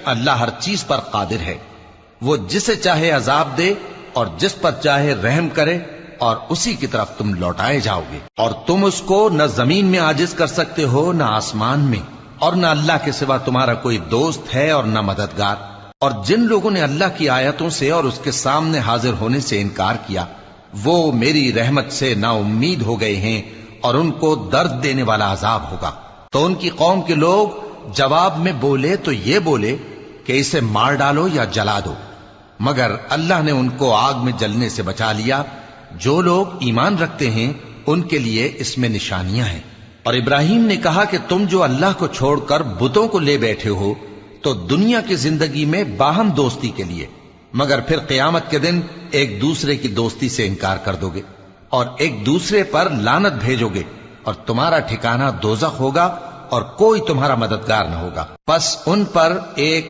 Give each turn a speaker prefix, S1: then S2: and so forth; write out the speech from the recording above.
S1: اللہ ہر چیز پر قادر ہے، وہ جسے چاہے عذاب دے اور جس پر چاہے رحم کرے، اور اسی کی طرف تم لوٹائے جاؤ گے۔ اور تم اس کو نہ زمین میں عاجز کر سکتے ہو نہ آسمان میں، اور نہ اللہ کے سوا تمہارا کوئی دوست ہے اور نہ مددگار۔ اور جن لوگوں نے اللہ کی آیتوں سے اور اس کے سامنے حاضر ہونے سے انکار کیا، وہ میری رحمت سے نا امید ہو گئے ہیں، اور ان کو درد دینے والا عذاب ہوگا۔ تو ان کی قوم کے لوگ جواب میں بولے تو یہ بولے کہ اسے مار ڈالو یا جلا دو، مگر اللہ نے ان کو آگ میں جلنے سے بچا لیا۔ جو لوگ ایمان رکھتے ہیں ان کے لیے اس میں نشانیاں ہیں۔ اور ابراہیم نے کہا کہ تم جو اللہ کو چھوڑ کر بتوں کو لے بیٹھے ہو تو دنیا کی زندگی میں باہم دوستی کے لیے، مگر پھر قیامت کے دن ایک دوسرے کی دوستی سے انکار کر دو گے اور ایک دوسرے پر لعنت بھیجو گے، اور تمہارا ٹھکانہ دوزخ ہوگا اور کوئی تمہارا مددگار نہ ہوگا۔ پس ان پر ایک